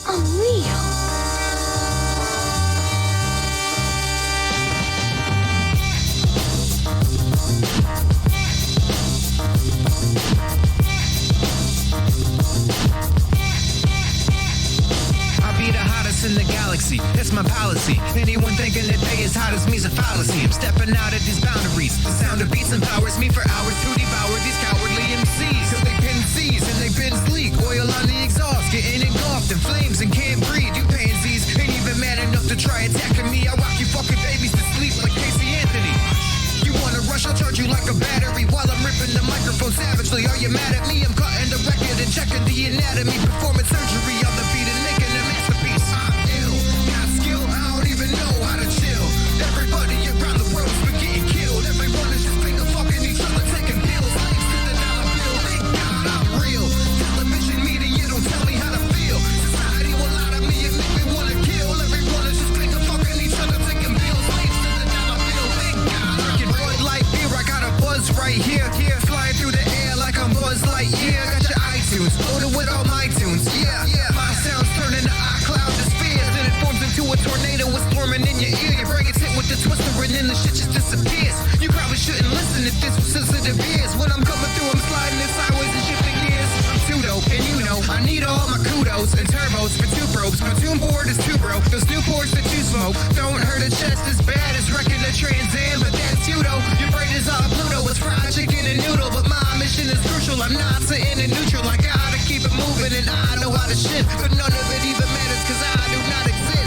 Unreal. In the galaxy, that's my policy. Anyone thinking that they as hot as me's a fallacy. I'm stepping out of these boundaries. The sound of beats empowers me for hours to devour these cowardly MCs. Till they pin C's and they bend leak. Oil on the exhaust, getting engulfed in flames and can't breathe. You pansies ain't even mad enough to try attacking me. I rock you fucking babies to sleep like Casey Anthony. You wanna rush, I'll charge you like a battery while I'm ripping the microphone savagely. Are you mad at me? I'm cutting the record and checking the anatomy. Performing surgery on the beat and making a masterpiece. Know how to chill. Everybody around the world's been getting killed. Everyone is just finger fucking each other, taking pills. Slaves to the dollar bill. Thank God I'm real. Television media don't tell me how to feel. Society will lie to me and make me wanna kill. Everyone is just finger fucking each other, taking pills. Slaves to the dollar bill. Thank God I'm real. Bud Light beer, I got a buzz right here. Flying through the air like I'm Buzz Lightyear. Got your iTunes loaded with all my tunes. Yeah. My sound's turning to iCloud to spheres. Then it forms into a tornado. In your ear, your brain gets hit with the twister and then the shit just disappears. You probably shouldn't listen if this was sensitive ears. When I'm coming through, I'm sliding in sideways and shifting gears. I'm too dope, and you know, I need all my kudos and turbos for two probes. My tune board is too broke. Those Newports that you smoke don't hurt a chest as bad as wrecking a Trans Am, but that's you though. Your brain is all Pluto, it's fried chicken and noodle, but my mission is crucial. I'm not sitting in neutral, I gotta keep it moving and I know how to shift, but none of it even matters cause I do not exist.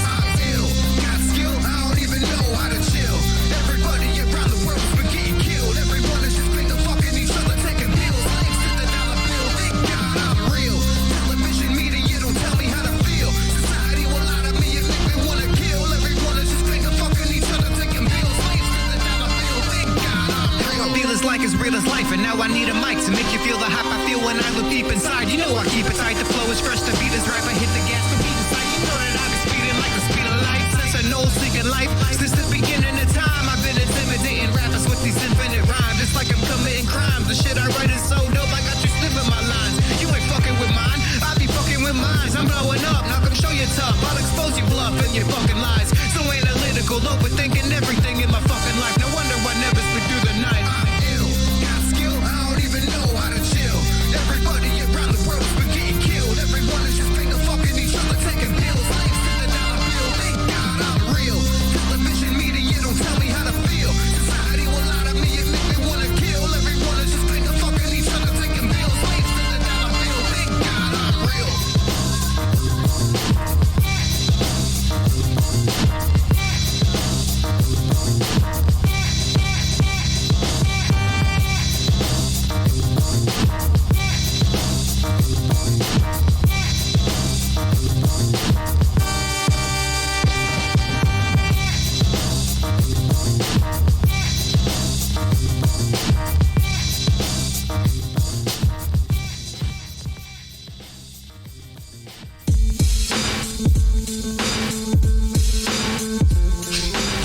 Know how to chill. Everybody around the world's been getting killed. Everyone is just finger fucking each other, taking pills. Slaves to the dollar bill. Thank God I'm real. Television media don't tell me how to feel. Society will lie to me and make me wanna kill. Everyone is just finger fucking each other, taking pills. Slaves to the dollar bill. Thank God I'm real. I feel as like as real as life, and now I need a mic to make you feel the hype I feel when I look deep inside. You know I keep it tight. The flow is fresh, the beat is right. I hit the gas, the beat is tight. You know that I be speeding like the speed of light. Since an old seeking life. Since the beginning of time, I've been intimidating rappers with these infinite rhymes. It's like I'm committing crimes. The shit I write is so dope, I got you sniffing my lines. You ain't fucking with mine, I be fucking with mine. I'm blowing up, now come show you tough. I'll expose you bluff and your fucking lies. So analytical, overthinking everything in my fucking life. No wonder I never sleep through the night. I'm ill, got skill, I don't even know how to chill. Everybody around the world's been getting killed. Everyone is just finger fucking each other, taking pills. Slaves to the dollar bill, thank God I'm real. Television media don't tell me how to feel. Society will lie to me and make me wanna kill. Everyone is just finger fucking each other, taking pills. Slaves to the dollar bill, thank God I'm real.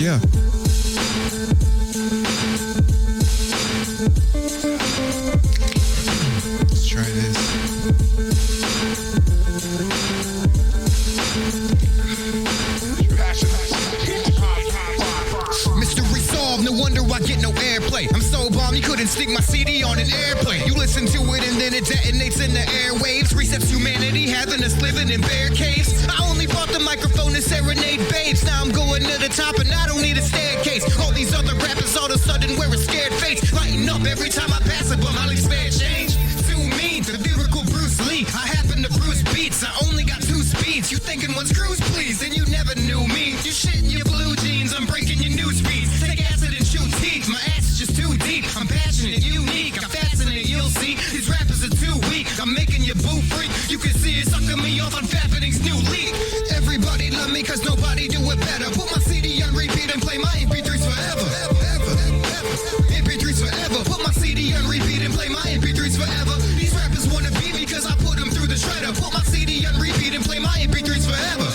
Yeah. Let's try this. Mystery solved, no wonder I get no airplay. I'm so bomb, you couldn't stick my CD on an airplane. You listen to it and then it detonates in the airwaves. Resets humanity, having us living in bear caves. I only bought the microphone to serenade babes. Now I'm going to the top and I don't need a staircase. All these other rappers all of a sudden wear a scared face. Lighten up every time I pass it, but my leaves fair change. Too mean, the lyrical Bruce Lee. I happen to Bruce beats, I only got 2 speeds. You thinking one's cruise, please, and you never knew me. You shit in your blue jeans, I'm breaking your news feeds. Take acid and shoot teeth, my ass is just too deep. I'm passionate, unique, I'm fascinated, you'll see. These rappers are too weak, I'm making you boo freak. You can see it sucking me off on Fappening's new league. Everybody love me cause nobody do it better. Put my CD on repeat and play my MP3s forever. MP3s forever. Put my CD on repeat and play my MP3s forever. These rappers wanna beat me cause I put them through the shredder. Put my CD on repeat and play my MP3s forever.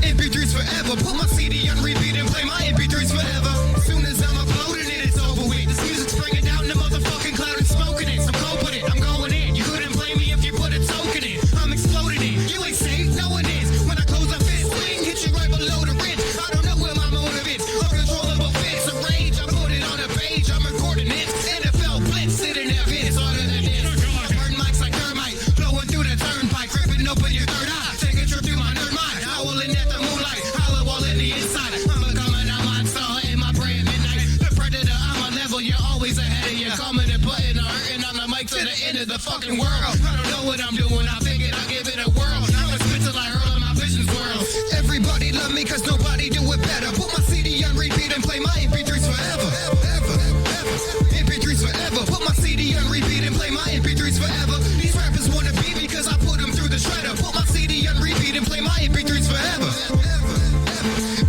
MP3s forever. Put my CD on repeat and play my MP3s forever. As soon as I'm uploading it, it's over with. This music's bringing down the motherfucking cloud and smoking it. So cope with it, I'm going in. You couldn't blame me if you put a token in. the fucking world. I don't know what I'm doing, I figured I'll give it a whirl. Now I spit till I hurl and my vision swirl. Everybody love me cause nobody do it better. Put my CD on repeat and play my MP3s forever. MP3s forever. Put my CD on repeat and play my MP3s forever. These rappers wanna beat me cause I put them through the shredder. Put my CD on repeat and play my MP3s forever.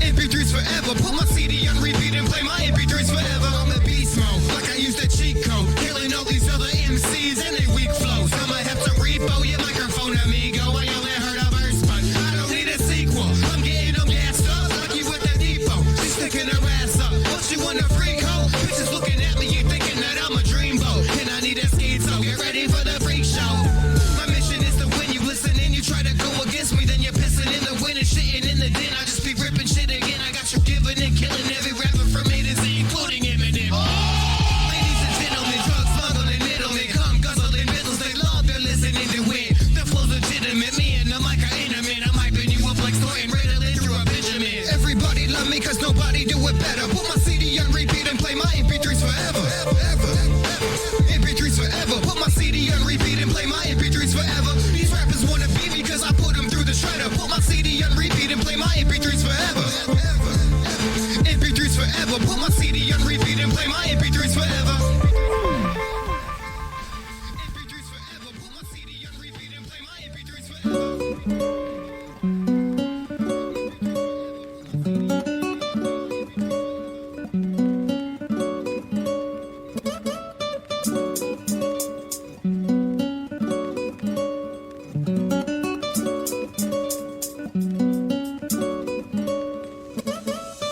MP3s forever. Put my CD on repeat and play my MP3s forever. I'm a beast mode, like I used a cheat code. Killing all these other MCs and they weak flows. I'ma have to repo your microphone, amigo. I only heard a verse, but I don't need a sequel. I'm getting them gassed up, like you with the depot. She's sticking her ass up. What you want a freak hoe? Bitches looking at me, you thinking that I'm a dreamboat. And I need a ski so get ready for the freak show. My mission is to win. You listen and you try to go against me, then you're pissing in the wind and shitting in the den. I just be ripping shit again. I got you giving and killing every rapper from A to Z, including Eminem. Ladies and gentlemen, drug smuggling middlemen, come guzzling middles. They love to listen to it. The flow's legitimate. Me and the mic are intimate. I'm hyping you up like Thornton Riddle through a Benjamin. Everybody love me cause nobody do it better. Put my CD on repeat and play my MP3s forever. MP3s forever. Put my CD on repeat and play my MP3s forever. These rappers wanna beat me cause I put them through the shredder. Put my CD on repeat and play my MP3s forever. MP3s forever. Put my CD on repeat and play my MP3s forever. MP3s forever. Put my CD on repeat and play my MP3s forever.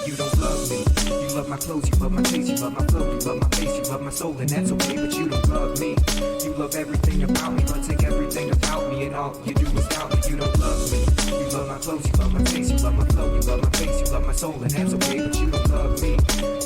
You don't love me. You love my clothes, you love my taste, you love my flow, you love my face, you love my soul, and that's okay, but you don't love me. You love everything about me, but take everything about me, and all you do is doubt me. You don't love me. You love my clothes, you love my taste, you love my flow, you love my face, you love my soul, and that's okay, but you don't love me.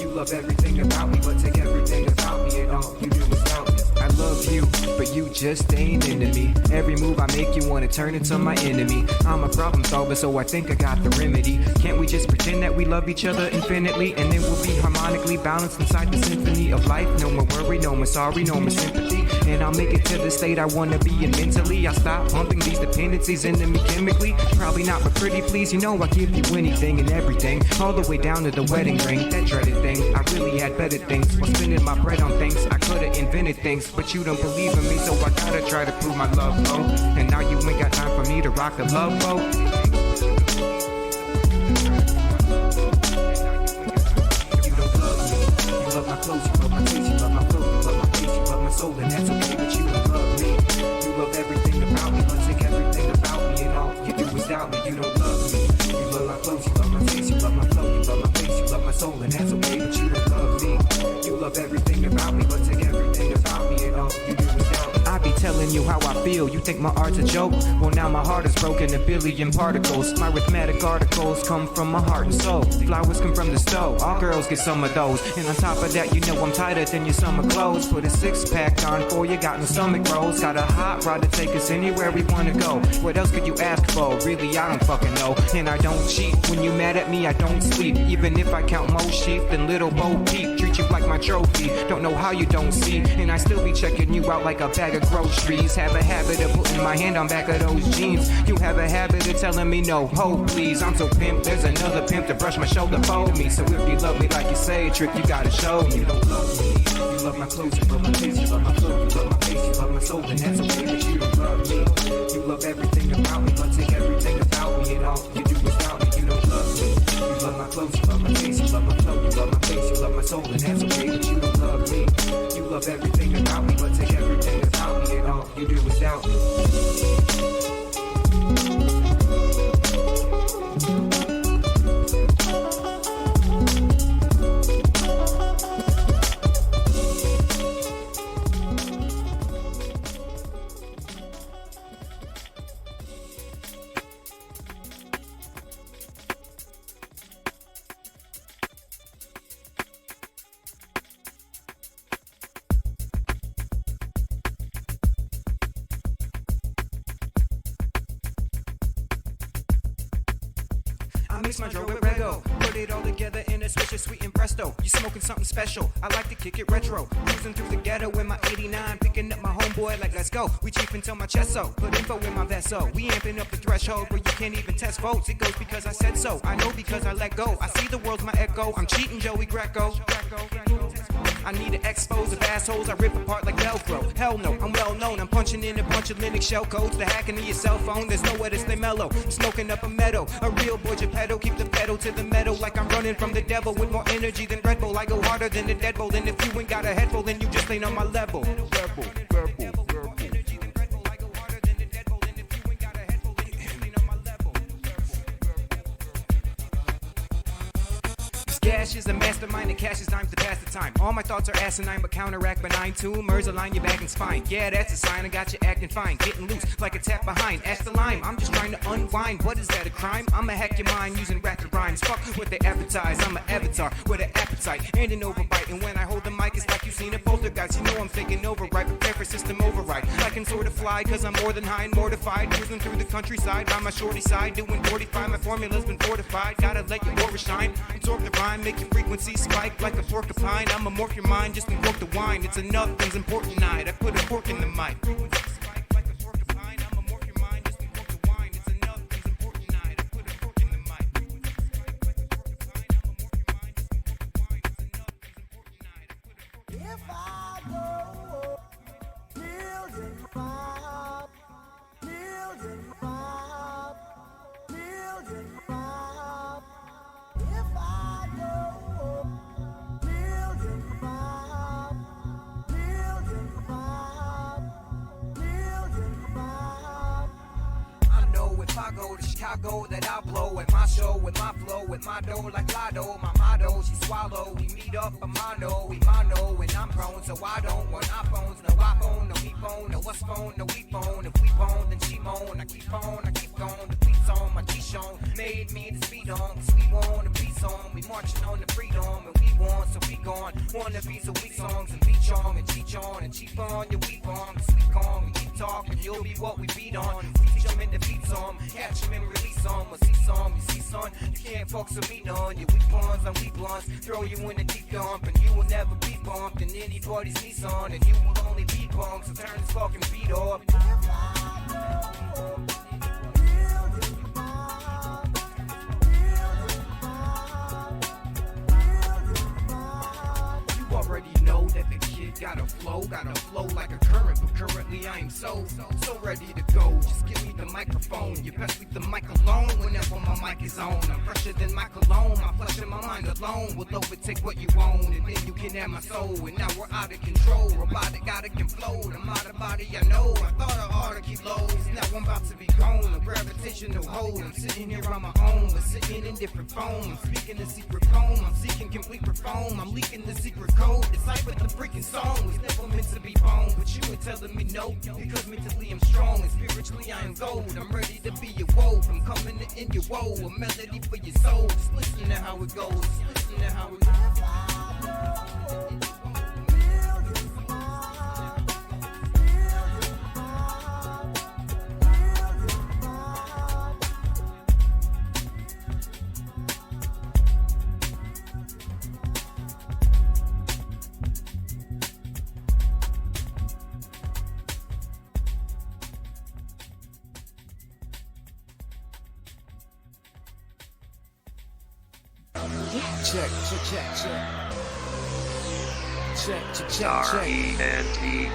You love everything about me, but take everything about me, and all you do is doubt me. I love you, but you just ain't into me. Every move I make, you wanna turn into my enemy. I'm a problem solver, so I think I got the remedy. Can't we just pretend that we love each other infinitely, and then we'll be harmonically balanced inside the symphony of life? No more worry, no more sorry, no more sympathy, and I'll make it to the state I wanna be in mentally. I'll stop pumping these dependencies into me chemically. Probably not, but pretty please, you know I give you anything and everything, all the way down to the wedding ring. That dreaded thing, I really had better things. While spending my bread on things, I could've invented things, but you don't believe in me, so I gotta try to prove my love, oh. And now you ain't got time for me to rock the love boat. You don't love me. You love my clothes, you love my taste, you love my flow, you love my face, you love my soul, and that's okay, but you don't love me. You love everything about me, but take everything about me, and all you do is doubt me. You don't love me. You love my clothes, you love my taste, you love my flow, you love my face, you love my soul, and that's okay, but you don't love me. You love everything about me, but take everything about me, and all you do is doubt me. I be telling you how I feel, you think my art's a joke? Well now my heart is broken, a billion particles. My arithmetic articles come from my heart and soul. Flowers come from the stove, all girls get some of those. And on top of that, you know I'm tighter than your summer clothes. Put a six-pack on for you, got no stomach rolls. Got a hot rod to take us anywhere we wanna go. What else could you ask for? Really, I don't fucking know. And I don't cheat, when you mad at me, I don't sleep. Even if I count more sheep than little Bo Peep. Treat you like my trophy, don't know how you don't see. And I still be checking you out like a bag of groceries. Have a habit of putting my hand on back of those jeans. You have a habit of telling me no, ho please. I'm so pimp, there's another pimp to brush my shoulder for me. So if you love me like you say, trick, you gotta show me. You don't love me. You love my clothes, you love my taste, you love my flow, you love my face, you love my soul, and that's okay, but you don't love me. You love everything about me, but take everything about me, and all you do is doubt me. You don't love me. You love my clothes, you love my taste, you love my flow, you love my face, you love my soul, and that's okay, but you don't love me. You love everything about me, but take everything about me, and all you do is doubt me. I mix my dro with rego, put it all together in a swisher, sweet and presto. You smoking something special, I like to kick it retro. Cruising through the ghetto in my 89, picking up my homeboy boy, like let's go. We chief until my chest so. Put info in my vessel. We amping up the threshold where you can't even test votes. It goes because I said so. I know because I let go. I see the world's my echo. I'm cheating Joey Greco. I need to expose of assholes I rip apart like Velcro. Hell no, I'm well known. I'm punching in a bunch of Linux shell codes. The hacking of your cell phone. There's nowhere to stay mellow. Smoking up a meadow. A real boy Geppetto. Keep the pedal to the metal like I'm running from the devil with more energy than Red Bull. I go harder than the Deadbolt. And if you ain't got a head full, then you just ain't on my level. Gash is a mastermind that cashes dimes to pass the time. All my thoughts are asinine but counteract benign. Tumors align your back and spine. Yeah, that's a sign I got you acting fine. Getting loose like a tap behind. Ask the lime, I'm just trying to unwind. What is that, a crime? I'ma hack your mind using rapid rhymes. Fuck what they advertise. I'm an avatar with an appetite and an overbite. And when I hold the mic, it's like you seen a poltergeist. You know I'm thinking over right. Prepare for system override. I can sort of fly cause I'm more than high and mortified. Cruising through the countryside by my shorty side. Doing 45, my formula's been fortified. Gotta let your aura shine. Absorb the rhyme, make your frequency spike like a porcupine. I'ma morph your mind, just uncork the wine. It's a nothing's important night. I put a fork in the mic. If I go million miles, million miles, million miles. If I go million miles, million miles, million miles. I know if I go to Chicago that I'll blow at my show with my flow, with my dough like Lotto. My motto, she swallow. We meet up a mono, we mono, and I'm prone, so I don't want iPhones. No iPhone, no me phone, no us phone, no we phone. If we phone, then she moan. I keep going. The beats on my G-Shone made me the speed on, cause we want a peace on. We marching on the freedom, and we want, so we gone. Wanna be so we songs and beach on and cheat on and cheap on your weep on. Cause we calm, we keep talking, you'll be what we beat on. Teach them in the beat song, catch them and release on. We'll see some, you see son, you can't fuck with me none. Your weak ones, I'm weak ones. Throw you in the deep dump, and you will never be bumped in anybody's Nissan, and you will only be bumped. So turn this fucking beat off. You already know that the kid got a flow like a current, but currently I am so ready to go. Just give me the microphone, you best leave the mic alone whenever my mic is on. I'm fresher than my cologne, my flesh and my mind alone will overtake what you own, and then you can have my soul. And now we're out of control, robotic out of control. I'm out of body, I know. I thought I ought to keep lows, now I'm about to be gone. A gravitational hold, I'm sitting here on my own, but sitting in different foam. I'm speaking a secret poem, I'm seeking complete reform. I'm leaking the secret code, decipher the freaking song. Was never meant to be born, but you were telling me no, because mentally I'm strong and spiritually I am gold. I'm ready to be your woe, I'm coming to end your woe. A melody for your soul, just listen to how it goes. Just listen to how it goes. Check. R-E-N-T.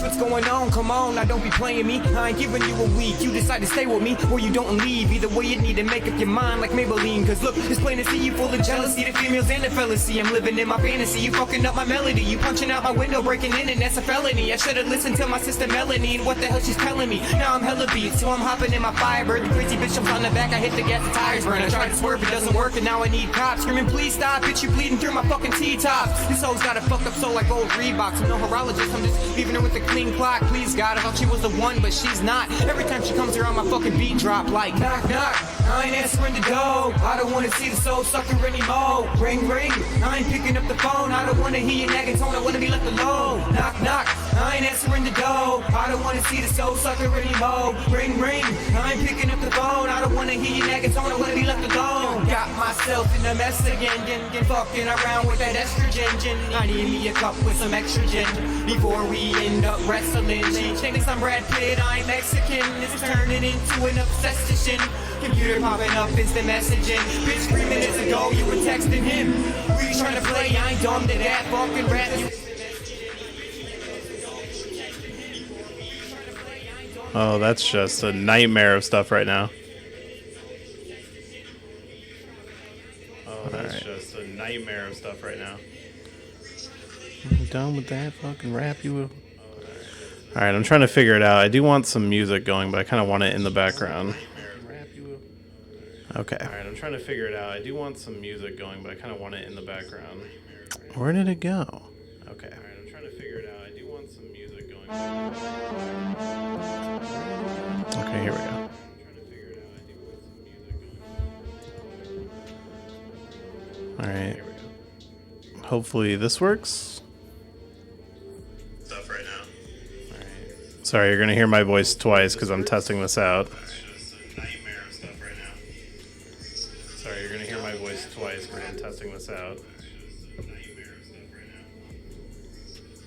What's going on? Come on, now don't be playing me. I ain't giving you a week. You decide to stay with me or you don't leave. Either way, you need to make up your mind like Maybelline. Cause look, it's plain to see you full of jealousy. The females and the fellas see I'm living in my fantasy. You fucking up my melody. You punching out my window, breaking in, and that's a felony. I should've listened to my sister Melanie and what the hell she's telling me. Now I'm hella beat, so I'm hopping in my Firebird. The crazy bitch jumps on the back. I hit the gas, the tires burn. I tried to swerve, it doesn't work, and now I need cops screaming, please stop. Bitch, you bleeding through my fucking T-tops. This hoe's got a fucked up soul like old Reeboks. I'm no horologist, I'm just leaving her with a clean clock. Please God, I thought she was the one, but she's not. Every time she comes here on my fucking beat drop like knock knock. I ain't answering the door. I don't wanna see the soul sucker anymore. Ring, ring, I ain't picking up the phone. I don't wanna hear your nagging tone. I wanna be left alone. Knock, knock, I ain't answering the door. I don't wanna see the soul sucker anymore. Ring, ring, I ain't picking up the phone. I don't wanna hear your nagging tone. I wanna be left alone. Got myself in a mess again, fucking around with that estrogen. I need me a cup with some extra gin before we end up wrestling. Thinking I'm Brad Pitt, I'm Mexican. It's turning into an obsession. Computer popping up, instant messaging. Bitch 3 minutes ago, you were texting him. Who you trying to play? I ain't dumb to that fucking rap. Oh, that's just a nightmare of stuff right now. Oh, that's just a nightmare of stuff right now. I'm done with that fucking rap you. Alright, I'm trying to figure it out. I do want some music going, but I kind of want it in the background. Okay. Alright, I'm trying to figure it out. I do want some music going, but I kind of want it in the background. Where did it go? Okay. Alright, I'm trying to figure it out. I do want some music going. Okay, here we go. Alright. Hopefully this works. Stuff right now. Alright. Sorry, you're going to hear my voice twice because I'm testing this out. Nightmare of stuff right now. Sorry, you're going to hear my voice twice because I'm testing this out.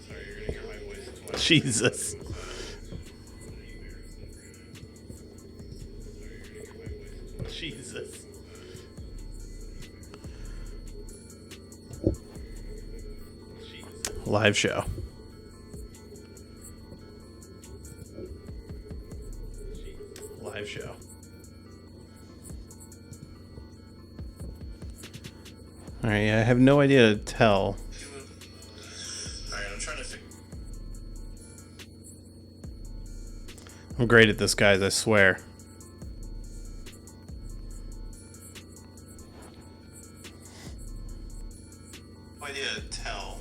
Sorry, you're going to hear my voice twice. Jesus. Jesus. Live show. Live show. Alright, I have no idea to tell. Alright, I'm trying to figure. I'm great at this, guys, I swear. No idea to tell.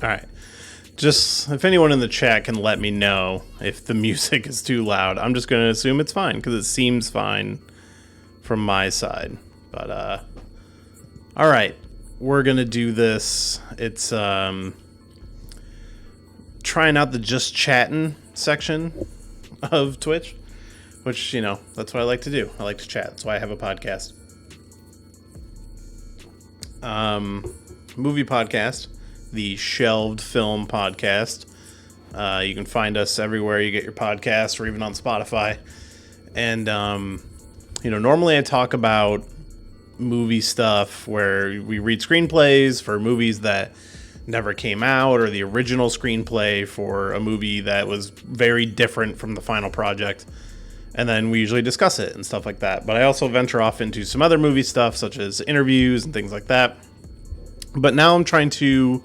Alright. Just, if anyone in the chat can let me know if the music is too loud, I'm just going to assume it's fine, because it seems fine from my side. But, alright. We're going to do this. It's, trying out the just chatting section of Twitch, which, you know, that's what I like to do. I like to chat. That's why I have a podcast. Movie podcast. The Shelved Film Podcast. You can find us everywhere you get your podcasts, or even on Spotify. And, you know, normally I talk about movie stuff where we read screenplays for movies that never came out, or the original screenplay for a movie that was very different from the final project. And then we usually discuss it and stuff like that. But I also venture off into some other movie stuff, such as interviews and things like that. But now I'm trying to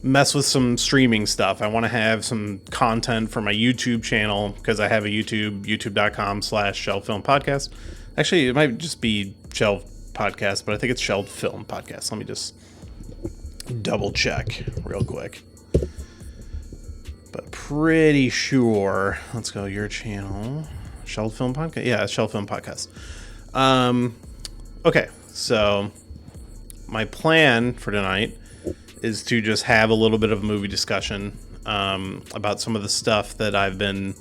mess with some streaming stuff. I want to have some content for my YouTube channel, because I have a youtube.com/shelvedfilmpodcast. Actually, it might just be Shelved Podcast, but I think it's Shelved Film Podcast. Let me just double check real quick. But pretty sure, let's go your channel, Shelved Film Podcast. Yeah, it's Shelved Film Podcast. Okay, so my plan for tonight is to just have a little bit of a movie discussion about some of the stuff that I've been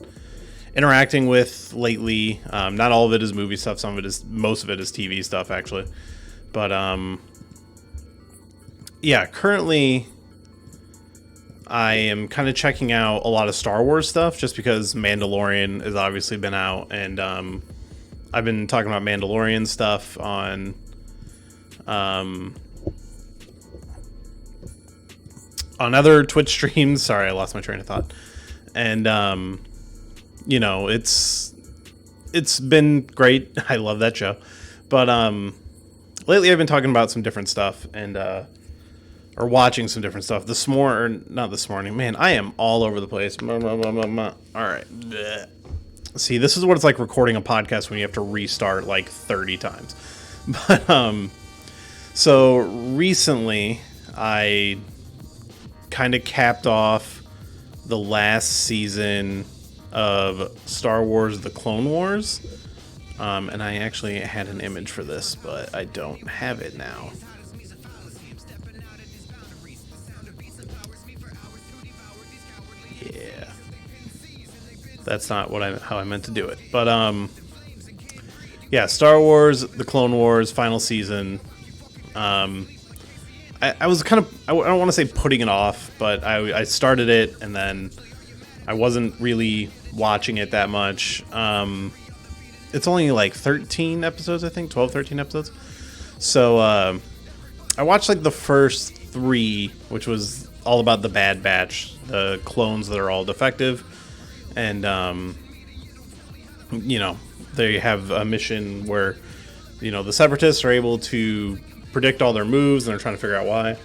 interacting with lately. Not all of it is movie stuff. Most of it is TV stuff, actually. But yeah, currently I am kind of checking out a lot of Star Wars stuff, just because Mandalorian has obviously been out, and I've been talking about Mandalorian stuff on other Twitch streams. Sorry, I lost my train of thought. And you know, it's been great. I love that show. But lately I've been talking about some different stuff, and or watching some different stuff. Not this morning. Man, I am all over the place. All right. See, this is what it's like recording a podcast when you have to restart like 30 times. But so recently I kind of capped off the last season of Star Wars: The Clone Wars. And I actually had an image for this, but I don't have it now. Yeah. That's not how I meant to do it. But, yeah, Star Wars: The Clone Wars, final season. I was kind of, I don't want to say putting it off, but I started it and then I wasn't really watching it that much. It's only like 13 episodes, I think, 12, 13 episodes. So I watched like the first 3, which was all about the Bad Batch, the clones that are all defective. And, you know, they have a mission where, you know, the Separatists are able to predict all their moves and they're trying to figure out why.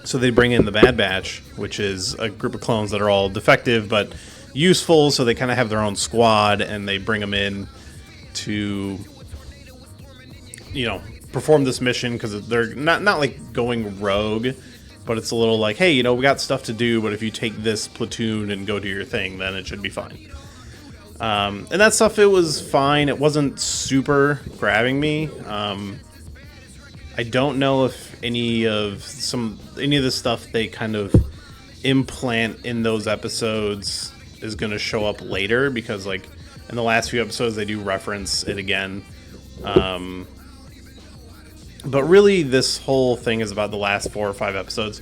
So they bring in the Bad Batch, which is a group of clones that are all defective but useful, so they kind of have their own squad, and they bring them in to, you know, perform this mission because they're not like going rogue, but it's a little like, hey, you know, we got stuff to do, but if you take this platoon and go do your thing, then it should be fine. And that stuff, it was fine. It wasn't super grabbing me. I don't know if any of the stuff they kind of implant in those episodes is going to show up later, because like in the last few episodes they do reference it again. But really this whole thing is about the last 4 or 5 episodes,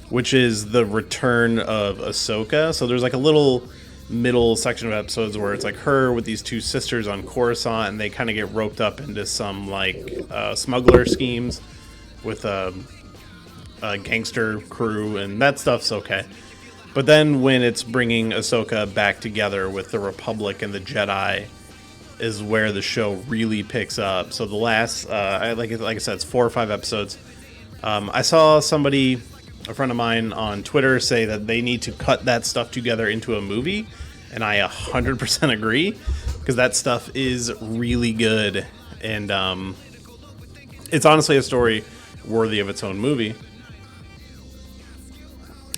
which is the return of Ahsoka. So there's like a little middle section of episodes where it's like her with these 2 sisters on Coruscant, and they kind of get roped up into some like smuggler schemes with a gangster crew, and that stuff's okay. But then when it's bringing Ahsoka back together with the Republic and the Jedi is where the show really picks up. So the last, like I said, it's 4 or 5 episodes. I saw somebody, a friend of mine on Twitter, say that they need to cut that stuff together into a movie, and I 100% agree, because that stuff is really good, and it's honestly a story worthy of its own movie.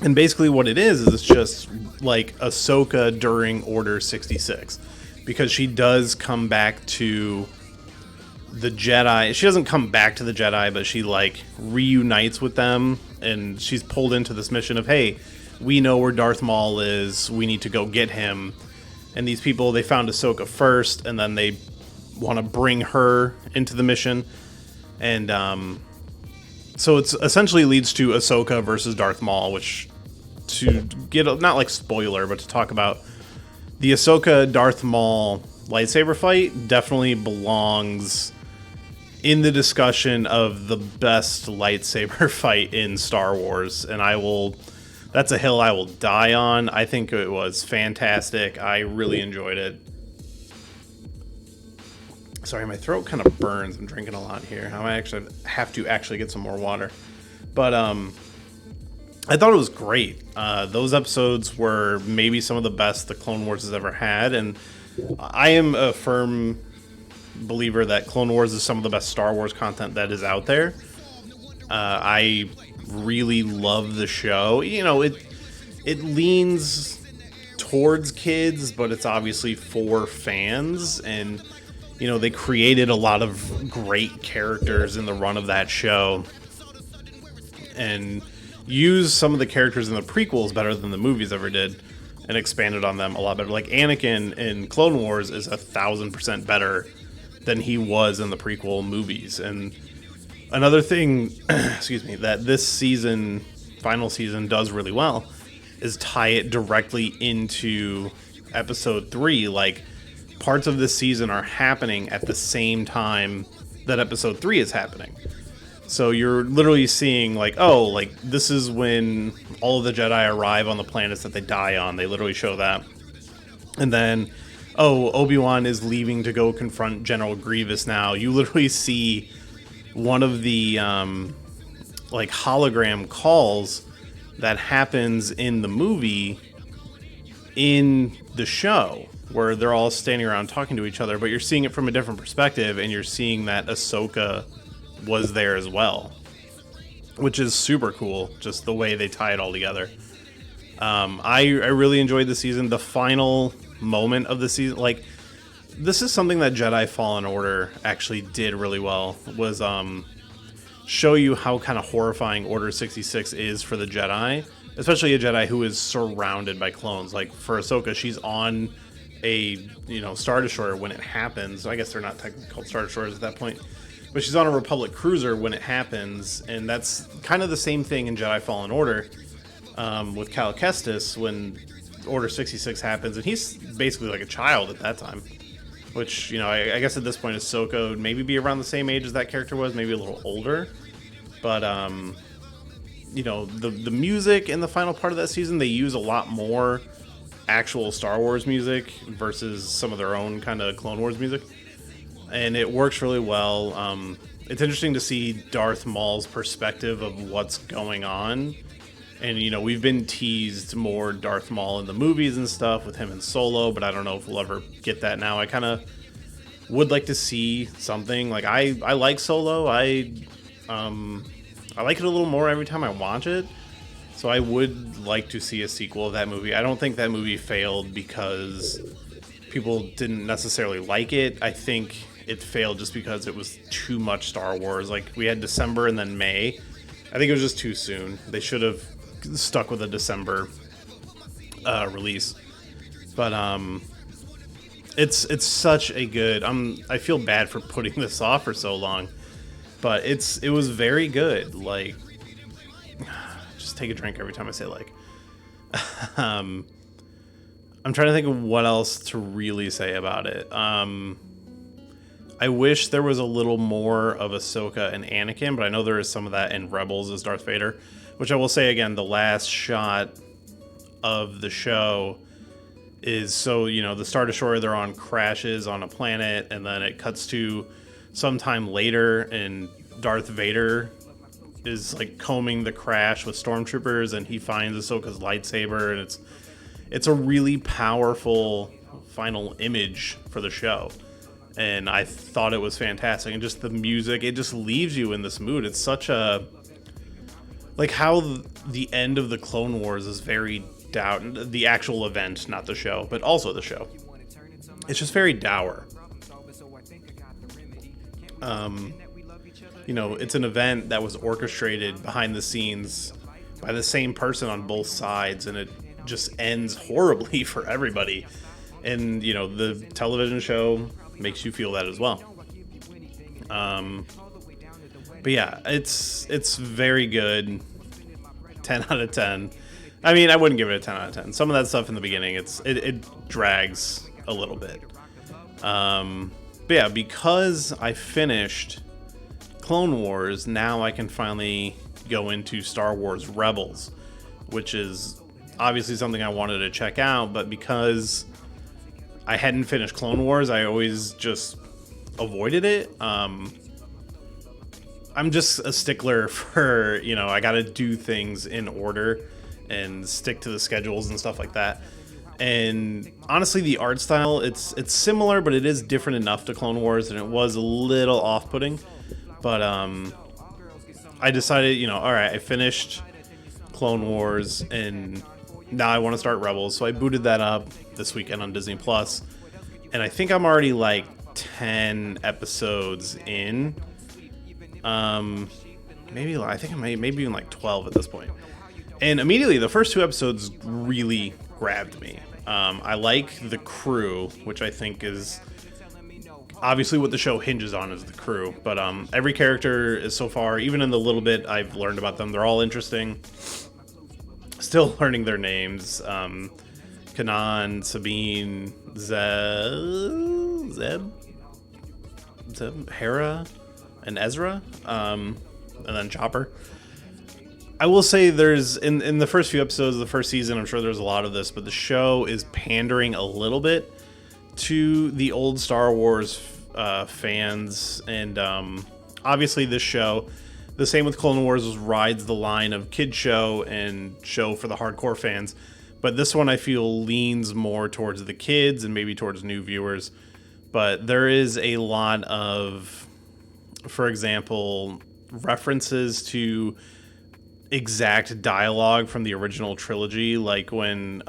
And basically what it is it's just like Ahsoka during Order 66, because she does come back to the Jedi. She doesn't come back to the Jedi, but she like reunites with them, and she's pulled into this mission of, hey, we know where Darth Maul is, we need to go get him. And these people, they found Ahsoka first, and then they want to bring her into the mission. And so it's essentially leads to Ahsoka versus Darth Maul, which, to get not like spoiler, but to talk about the Ahsoka Darth Maul lightsaber fight, definitely belongs in the discussion of the best lightsaber fight in Star Wars, and that's a hill I will die on. I think it was fantastic. I really enjoyed it. Sorry, my throat kind of burns. I'm drinking a lot here. I might actually have to get some more water. But I thought it was great. Those episodes were maybe some of the best the Clone Wars has ever had, and I am a firm believer that Clone Wars is some of the best Star Wars content that is out there. I really love the show. You know, it leans towards kids, but it's obviously for fans, and you know, they created a lot of great characters in the run of that show, and used some of the characters in the prequels better than the movies ever did, and expanded on them a lot better. Like Anakin in Clone Wars is 1,000% better than he was in the prequel movies. And another thing, excuse me, that this season, final season, does really well is tie it directly into episode 3. Like, parts of this season are happening at the same time that episode 3 is happening. So you're literally seeing like, oh, like this is when all of the Jedi arrive on the planets that they die on. They literally show that. And then, oh, Obi-Wan is leaving to go confront General Grievous now. You literally see one of the like hologram calls that happens in the movie in the show, where they're all standing around talking to each other, but you're seeing it from a different perspective, and you're seeing that Ahsoka was there as well, which is super cool, just the way they tie it all together. I really enjoyed the season. The final moment of the season, like, this is something that Jedi Fallen Order actually did really well, was show you how kind of horrifying Order 66 is for the Jedi, especially a Jedi who is surrounded by clones. Like, for Ahsoka, she's on a, Star Destroyer when it happens. I guess they're not technically called Star Destroyers at that point, but she's on a Republic cruiser when it happens, and that's kind of the same thing in Jedi Fallen Order with Cal Kestis when Order 66 happens, and he's basically like a child at that time. Which, I guess at this point Ahsoka would maybe be around the same age as that character was, maybe a little older. But, the music in the final part of that season, they use a lot more actual Star Wars music versus some of their own kind of Clone Wars music. And it works really well. It's interesting to see Darth Maul's perspective of what's going on. And, we've been teased more Darth Maul in the movies and stuff with him in Solo, but I don't know if we'll ever get that now. I kind of would like to see something. Like, I like Solo. I like it a little more every time I watch it. So I would like to see a sequel of that movie. I don't think that movie failed because people didn't necessarily like it. I think it failed just because it was too much Star Wars. Like, we had December and then May. I think it was just too soon. They should have stuck with a December release. But it's such a good, I feel bad for putting this off for so long, but it was very good. Like, just take a drink every time I say like. I'm trying to think of what else to really say about it. I wish there was a little more of Ahsoka and Anakin, but I know there is some of that in Rebels as Darth Vader. Which I will say again, the last shot of the show is the Star Destroyer they're on crashes on a planet, and then it cuts to sometime later, and Darth Vader is like combing the crash with stormtroopers, and he finds Ahsoka's lightsaber, and it's a really powerful final image for the show. And I thought it was fantastic, and just the music, it just leaves you in this mood. It's such a, like, how the end of the Clone Wars is very down, the actual event, not the show, but also the show. It's just very dour. It's an event that was orchestrated behind the scenes by the same person on both sides, and it just ends horribly for everybody. And, the television show makes you feel that as well. But yeah, it's very good. 10 out of 10. I mean, I wouldn't give it a 10 out of 10. Some of that stuff in the beginning, it drags a little bit. But yeah, because I finished Clone Wars, now I can finally go into Star Wars Rebels, which is obviously something I wanted to check out, but because I hadn't finished Clone Wars, I always just avoided it. I'm just a stickler for, I got to do things in order and stick to the schedules and stuff like that. And honestly, the art style, it's similar, but it is different enough to Clone Wars, and it was a little off-putting. But I decided, all right, I finished Clone Wars, and now I want to start Rebels. So I booted that up this weekend on Disney Plus, and I think I'm already like 10 episodes in. I think I maybe even like 12 at this point. And immediately, the first two episodes really grabbed me. I like the crew, which I think is obviously what the show hinges on, is the crew. But every character is so far, even in the little bit I've learned about them, they're all interesting. Still learning their names. Kanan, Sabine, Zeb, Hera, and Ezra, and then Chopper. I will say there's, in the first few episodes of the first season, I'm sure there's a lot of this, but the show is pandering a little bit to the old Star Wars fans, and obviously this show, the same with Clone Wars, rides the line of kid show and show for the hardcore fans, but this one I feel leans more towards the kids and maybe towards new viewers. But there is a lot of, for example, references to exact dialogue from the original trilogy, like when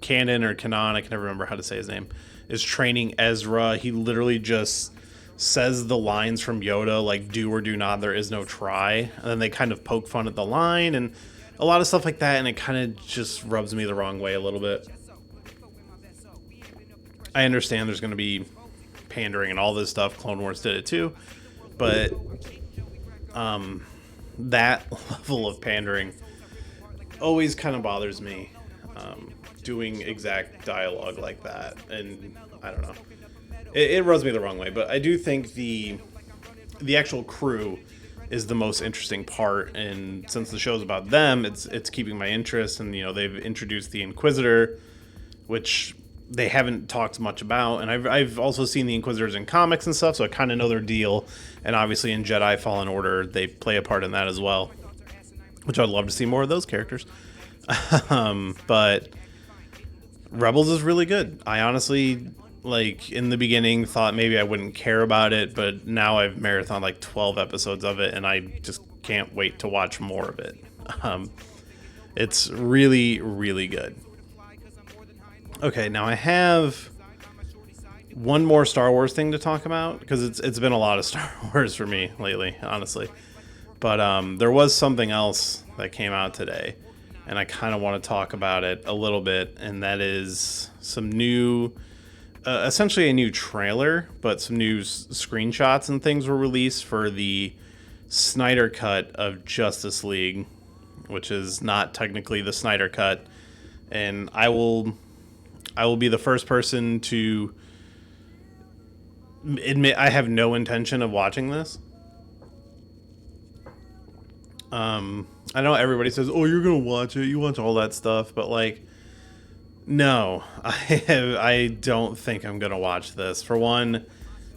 Kanan or Kanan, I can never remember how to say his name, is training Ezra. He literally just says the lines from Yoda, like do or do not, there is no try, and then they kind of poke fun at the line and a lot of stuff like that, and it kind of just rubs me the wrong way a little bit. I understand there's going to be pandering and all this stuff. Clone Wars did it too, but that level of pandering always kind of bothers me. Doing exact dialogue like that, and I don't know, it rubs me the wrong way. But I do think the actual crew is the most interesting part, and since the show's about them, it's keeping my interest. And they've introduced the Inquisitor, which they haven't talked much about, and I've also seen the Inquisitors in comics and stuff, so I kind of know their deal. And obviously in Jedi Fallen Order, they play a part in that as well, which I'd love to see more of those characters. But Rebels is really good. I honestly, like, in the beginning thought maybe I wouldn't care about it, but now I've marathoned like 12 episodes of it, and I just can't wait to watch more of it. It's really, really good. Okay, now I have one more Star Wars thing to talk about, because it's been a lot of Star Wars for me lately, honestly. But there was something else that came out today, and I kind of want to talk about it a little bit, and that is some new, essentially a new trailer, but some new screenshots and things were released for the Snyder Cut of Justice League, which is not technically the Snyder Cut, and I will be the first person to admit I have no intention of watching this. I know everybody says, "Oh, you're gonna watch it. You watch all that stuff," but like, no, I don't think I'm gonna watch this. For one,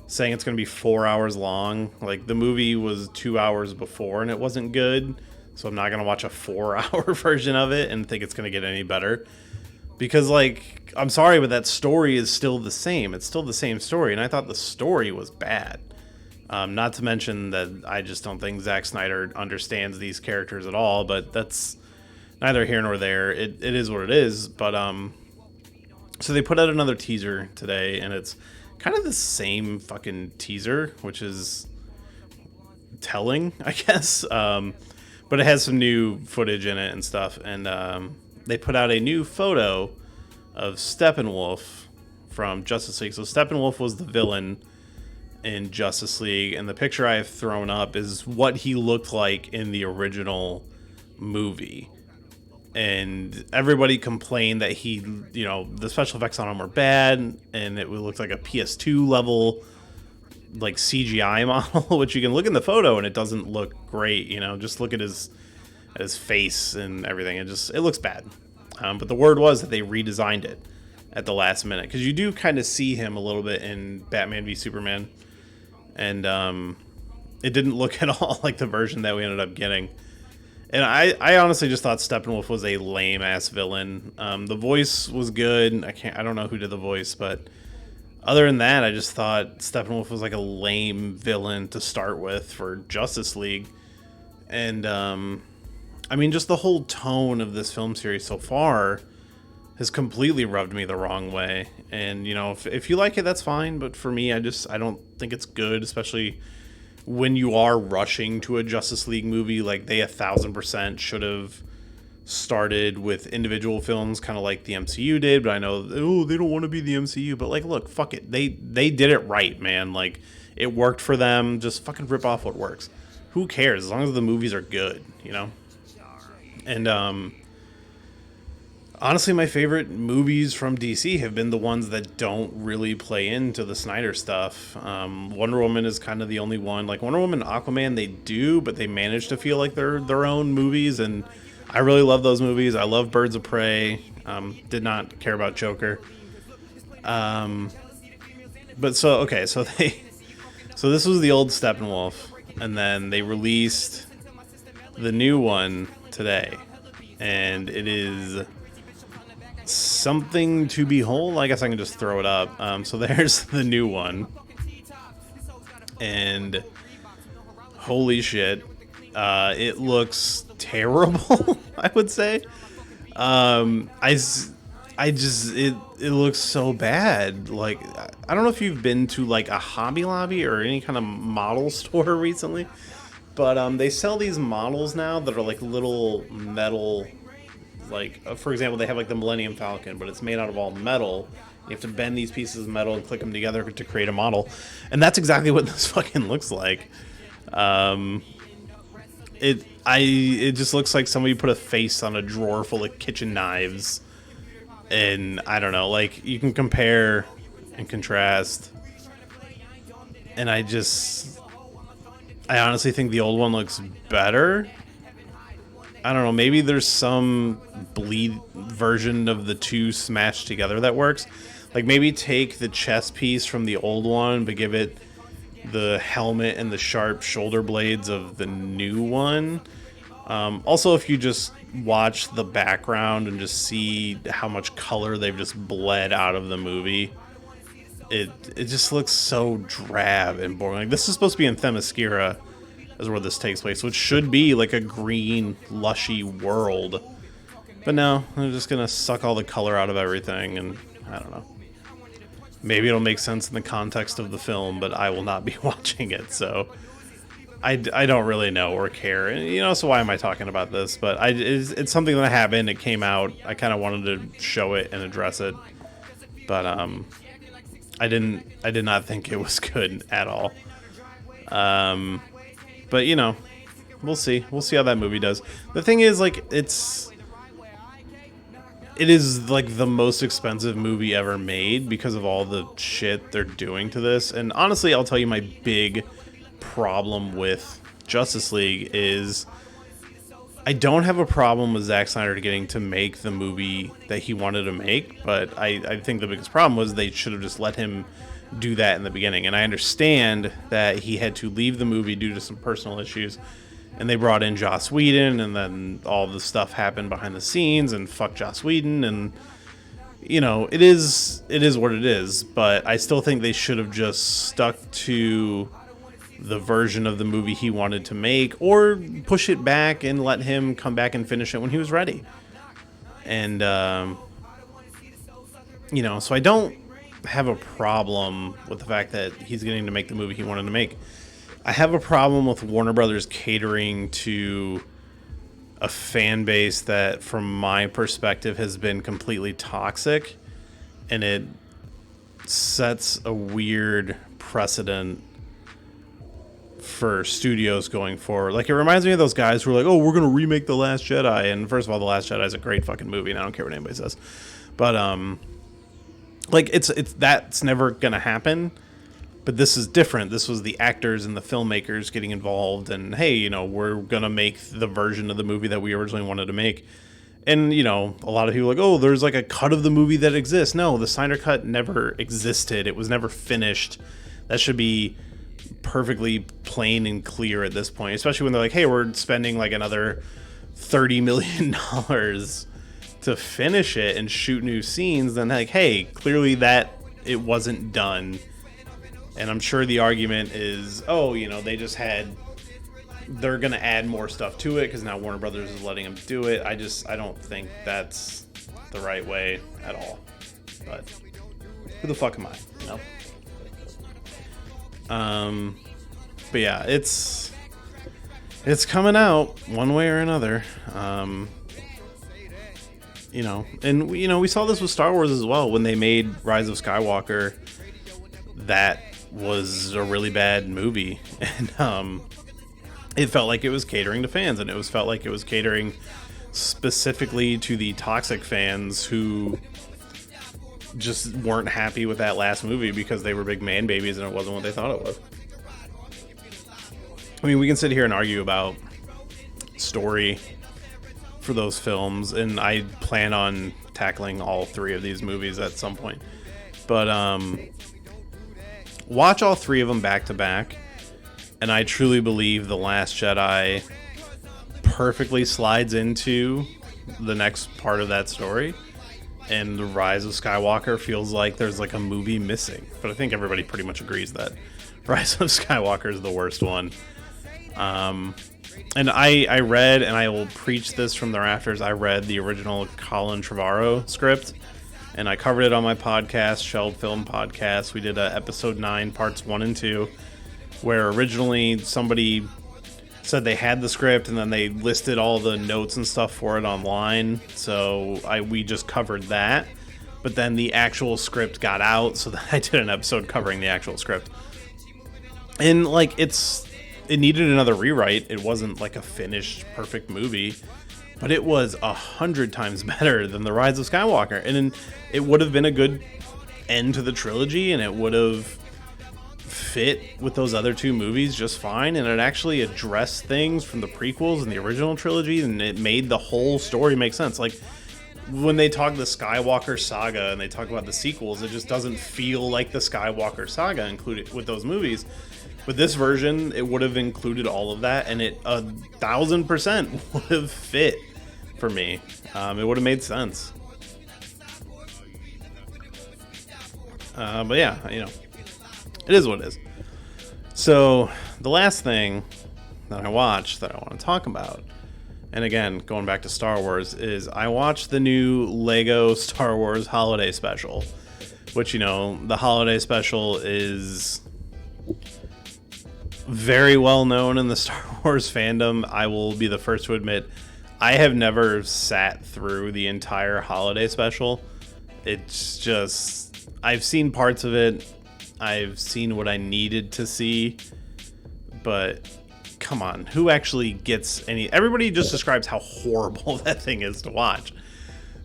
saying it's gonna be 4 hours long. Like, the movie was 2 hours before, and it wasn't good. So I'm not gonna watch a 4-hour version of it and think it's gonna get any better. Because, like, I'm sorry, but that story is still the same. It's still the same story, and I thought the story was bad. Not to mention that I just don't think Zack Snyder understands these characters at all, but that's neither here nor there. It is what it is, but, so they put out another teaser today, and it's kind of the same fucking teaser, which is telling, I guess, but it has some new footage in it and stuff, and, they put out a new photo of Steppenwolf from Justice League. So Steppenwolf was the villain in Justice League, and the picture I have thrown up is what he looked like in the original movie. And everybody complained that he, the special effects on him were bad, and it looked like a PS2 level, like, CGI model, which you can look in the photo and it doesn't look great. Just look at his face and everything. It looks bad. But the word was that they redesigned it at the last minute, because you do kind of see him a little bit in Batman v Superman, and it didn't look at all like the version that we ended up getting. And I honestly just thought Steppenwolf was a lame ass villain. The voice was good. I don't know who did the voice, but other than that, I just thought Steppenwolf was like a lame villain to start with for Justice League. And I mean, just the whole tone of this film series so far has completely rubbed me the wrong way. And, if you like it, that's fine. But for me, I don't think it's good, especially when you are rushing to a Justice League movie. Like, they 1,000% should have started with individual films, kind of like the MCU did. But I know, they don't want to be the MCU. But, like, look, fuck it. They did it right, man. Like, it worked for them. Just fucking rip off what works. Who cares? As long as the movies are good, And honestly, my favorite movies from DC have been the ones that don't really play into the Snyder stuff. Wonder Woman is kind of the only one. Like, Wonder Woman and Aquaman, they do, but they manage to feel like they're their own movies, and I really love those movies. I love Birds of Prey. Did not care about Joker. But so this was the old Steppenwolf, and then they released the new one today, and it is something to behold. I guess I can just throw it up. So there's the new one, and holy shit, It looks terrible, I would say. It looks so bad. Like, I don't know if you've been to like a Hobby Lobby or any kind of model store recently, but they sell these models now that are like little metal, like for example, they have like the Millennium Falcon, but it's made out of all metal. You have to bend these pieces of metal and click them together to create a model, and that's exactly what this fucking looks like. It just looks like somebody put a face on a drawer full of kitchen knives. And I don't know, like, you can compare and contrast. And I honestly think the old one looks better. I don't know, maybe there's some bleed version of the two smashed together that works. Like, maybe take the chest piece from the old one, but give it the helmet and the sharp shoulder blades of the new one. Also, if you just watch the background and just see how much color they've just bled out of the movie, it just looks so drab and boring. Like, this is supposed to be in Themyscira, is where this takes place, which should be like a green, lushy world. But no, they're just gonna suck all the color out of everything, and I don't know. Maybe it'll make sense in the context of the film, but I will not be watching it, so I don't really know or care. And, you know, so why am I talking about this? But it's something that happened. It came out. I kind of wanted to show it and address it, but I did not think it was good at all. But you know, we'll see. We'll see how that movie does. The thing is, like, it is like the most expensive movie ever made because of all the shit they're doing to this. And honestly, I'll tell you my big problem with Justice League is I don't have a problem with Zack Snyder getting to make the movie that he wanted to make, but I think the biggest problem was they should have just let him do that in the beginning. And I understand that he had to leave the movie due to some personal issues, and they brought in Joss Whedon, and then all the stuff happened behind the scenes, and fuck Joss Whedon, and you know, it is what it is. But I still think they should have just stuck to the version of the movie he wanted to make, or push it back and let him come back and finish it when he was ready. And you know, so I don't have a problem with the fact that he's getting to make the movie he wanted to make. I have a problem with Warner Brothers catering to a fan base that, from my perspective, has been completely toxic, and it sets a weird precedent for studios going forward. Like, it reminds me of those guys who are like, oh, we're gonna remake The Last Jedi, and first of all, The Last Jedi is a great fucking movie, and I don't care what anybody says, but like, it's that's never gonna happen. But this is different. This was the actors and the filmmakers getting involved, and hey, you know, we're gonna make the version of the movie that we originally wanted to make. And you know, a lot of people are like, oh, there's like a cut of the movie that exists. No, the Snyder Cut never existed. It was never finished. That should be perfectly plain and clear at this point, especially when they're like, hey, we're spending like another $30 million to finish it and shoot new scenes. Then like, hey, clearly that it wasn't done. And I'm sure the argument is, oh, you know, they're going to add more stuff to it because now Warner Brothers is letting them do it. I don't think that's the right way at all. But who the fuck am I, you know? But yeah, it's coming out one way or another. You know, and you know, we saw this with Star Wars as well when they made Rise of Skywalker. That was a really bad movie, and it felt like it was catering to fans, and felt like it was catering specifically to the toxic fans who just weren't happy with that last movie because they were big man babies and it wasn't what they thought it was. I mean, we can sit here and argue about story for those films, and I plan on tackling all three of these movies at some point, but watch all three of them back to back, and I truly believe The Last Jedi perfectly slides into the next part of that story, and The Rise of Skywalker feels like there's like a movie missing. But I think everybody pretty much agrees that Rise of Skywalker is the worst one. and I read, and I will preach this from the rafters, I read the original Colin Trevorrow script, and I covered it on my podcast, Shelved Film Podcast. We did episode 9, parts 1 and 2, where originally somebody said they had the script, and then they listed all the notes and stuff for it online, so we just covered that. But then the actual script got out, so that I did an episode covering the actual script. And, like, it needed another rewrite. It wasn't, like, a finished, perfect movie. But it was 100 times better than The Rise of Skywalker. And it would have been a good end to the trilogy, and it would have fit with those other two movies just fine. And it actually addressed things from the prequels and the original trilogy, and it made the whole story make sense. Like, when they talk the Skywalker saga and they talk about the sequels, it just doesn't feel like the Skywalker saga included with those movies. With this version, it would have included all of that, and it 1,000% would have fit for me. It would have made sense. But yeah, you know, it is what it is. So the last thing that I watched that I want to talk about, and again, going back to Star Wars, is I watched the new Lego Star Wars Holiday Special, which, you know, the Holiday Special is very well known in the Star Wars fandom. I will be the first to admit, I have never sat through the entire Holiday Special. It's just, I've seen parts of it. I've seen what I needed to see, but come on, who actually gets any? Everybody just describes how horrible that thing is to watch.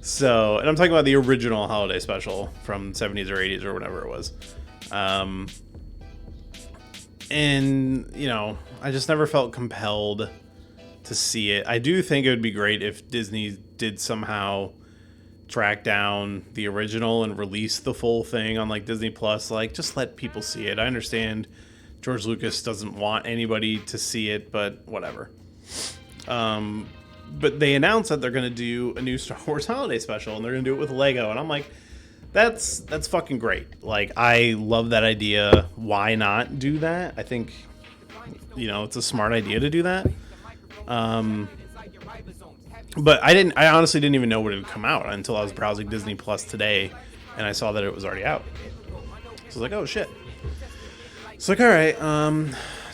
So, and I'm talking about the original Holiday Special from 70s or 80s or whatever it was. And, you know, I just never felt compelled to see it. I do think it would be great if Disney did somehow track down the original and release the full thing on, like, Disney Plus. Like, just let people see it. I understand George Lucas doesn't want anybody to see it, but whatever. But they announced that they're going to do a new Star Wars Holiday Special, and they're going to do it with Lego. And I'm like, that's fucking great. Like, I love that idea. Why not do that? I think, you know, it's a smart idea to do that. But I honestly didn't even know what it would come out until I was browsing Disney Plus today, and I saw that it was already out. So I was like, oh shit. It's like, all right,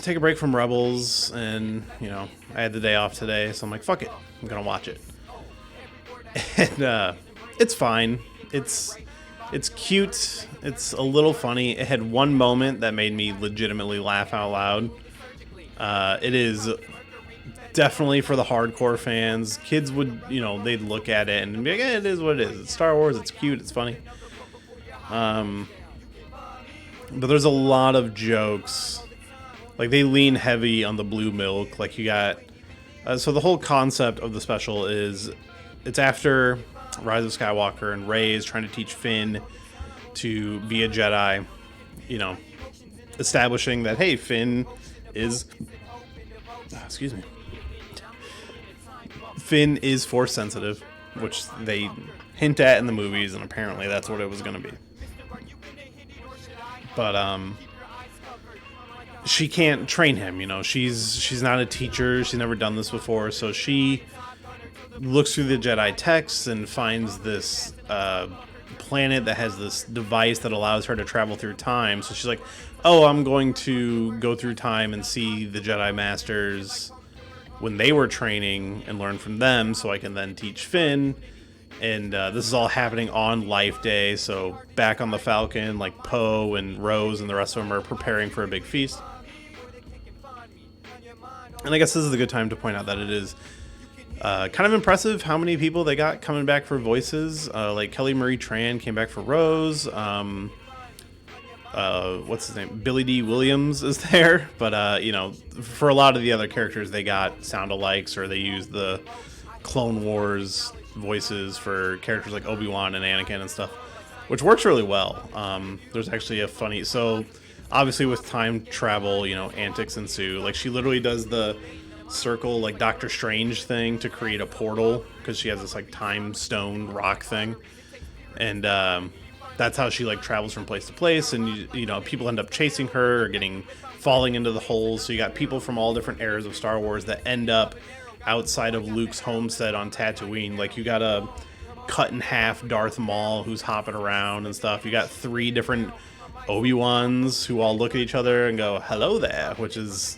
take a break from Rebels, and, you know, I had the day off today, so I'm like, fuck it, I'm gonna watch it. And it's fine. It's cute. It's a little funny. It had one moment that made me legitimately laugh out loud. It is definitely for the hardcore fans. Kids would, you know, they'd look at it and be like, it is what it is. It's Star Wars. It's cute. It's funny. But there's a lot of jokes. Like, they lean heavy on the blue milk. Like, you got... so the whole concept of the special is it's after Rise of Skywalker, and Rey is trying to teach Finn to be a Jedi, you know, establishing that, hey, Finn is... excuse me. Finn is Force sensitive, which they hint at in the movies, and apparently that's what it was going to be. But, she can't train him, you know. She's not a teacher. She's never done this before, so she looks through the Jedi texts and finds this planet that has this device that allows her to travel through time. So she's like, oh, I'm going to go through time and see the Jedi Masters when they were training and learn from them, so I can then teach Finn. And this is all happening on Life Day, so back on the Falcon, like, Poe and Rose and the rest of them are preparing for a big feast. And I guess this is a good time to point out that it is kind of impressive how many people they got coming back for voices. Like, Kelly Marie Tran came back for Rose. What's his name? Billy D. Williams is there. But, you know, for a lot of the other characters, they got sound-alikes, or they used the Clone Wars voices for characters like Obi-Wan and Anakin and stuff, which works really well. There's actually a funny... So, obviously, with time travel, you know, antics ensue. Like, she literally does the circle, like, Doctor Strange thing to create a portal, because she has this, like, time stone rock thing. And that's how she like travels from place to place, and you know, people end up chasing her or falling into the holes. So you got people from all different eras of Star Wars that end up outside of Luke's homestead on Tatooine. Like, you got a cut in half Darth Maul who's hopping around and stuff. You got 3 different Obi-Wans who all look at each other and go, "Hello there," which is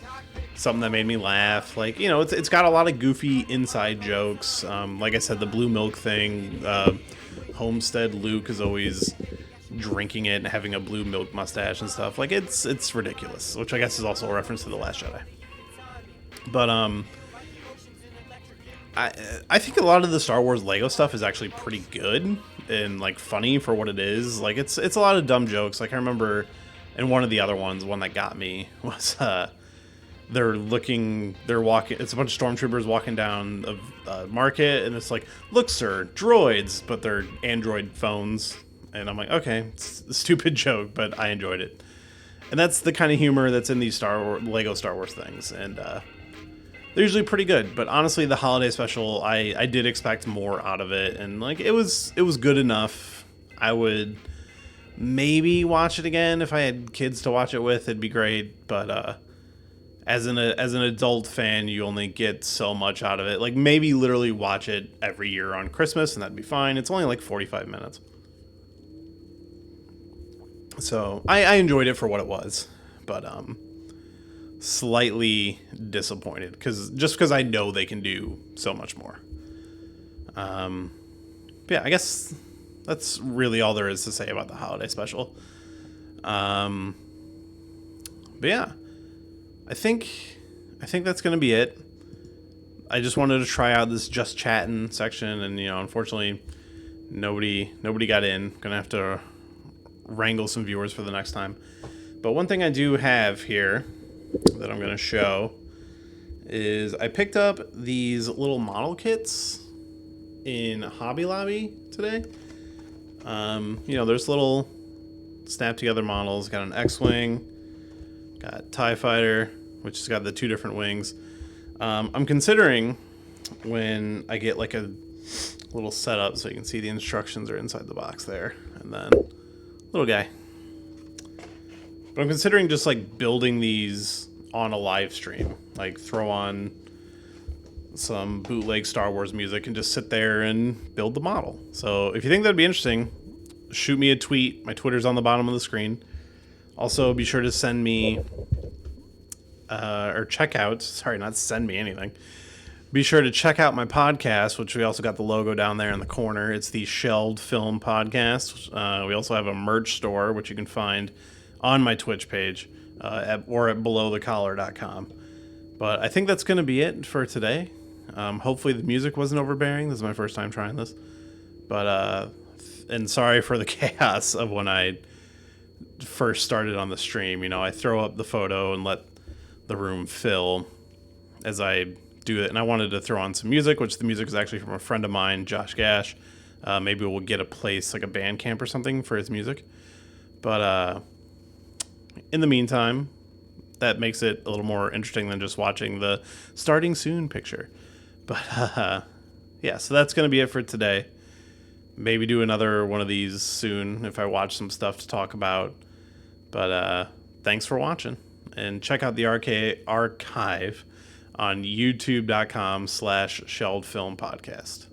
something that made me laugh. Like, you know, it's got a lot of goofy inside jokes. Like I said, the blue milk thing, Homestead Luke is always drinking it and having a blue milk mustache and stuff. Like, it's ridiculous, which I guess is also a reference to The Last Jedi. But I think a lot of the Star Wars Lego stuff is actually pretty good and like funny for what it is. Like, it's a lot of dumb jokes. Like, I remember in one of the other ones, one that got me was they're walking, it's a bunch of stormtroopers walking down a market, and it's like, "Look, sir, droids," but they're Android phones. And I'm like, okay, it's a stupid joke, but I enjoyed it. And that's the kind of humor that's in these Lego Star Wars things. And they're usually pretty good. But honestly, the holiday special, I did expect more out of it. And like, it was good enough. I would maybe watch it again if I had kids to watch it with. It'd be great. But as an adult fan, you only get so much out of it. Like, maybe literally watch it every year on Christmas, and that'd be fine. It's only like 45 minutes. So I enjoyed it for what it was, but slightly disappointed because I know they can do so much more. But yeah, I guess that's really all there is to say about the holiday special. But yeah, I think that's gonna be it. I just wanted to try out this just chatting section, and you know, unfortunately, nobody got in. Gonna have to wrangle some viewers for the next time. But one thing I do have here that I'm going to show is I picked up these little model kits in Hobby Lobby today. You know, there's little snap together models. Got an X-Wing, got TIE Fighter, which has got the 2 different wings. I'm considering, when I get like a little setup so you can see the instructions are inside the box there, and then little guy. But I'm considering just like building these on a live stream. Like, throw on some bootleg Star Wars music and just sit there and build the model. So if you think that'd be interesting, shoot me a tweet. My Twitter's on the bottom of the screen. Also, be sure to send me or check out, sorry, not send me anything. Be sure to check out my podcast, which we also got the logo down there in the corner. It's the Shelved Film Podcast. We also have a merch store, which you can find on my Twitch page or at belowthecollar.com. But I think that's going to be it for today. Hopefully the music wasn't overbearing. This is my first time trying this. But, and sorry for the chaos of when I first started on the stream. You know, I throw up the photo and let the room fill as I do it, and I wanted to throw on some music, which the music is actually from a friend of mine, Josh Gash. Maybe we'll get a place like a band camp or something for his music. But in the meantime, that makes it a little more interesting than just watching the starting soon picture. But yeah, so that's going to be it for today. Maybe do another one of these soon if I watch some stuff to talk about. But thanks for watching, and check out the archive on youtube.com/shelvedfilmpodcast.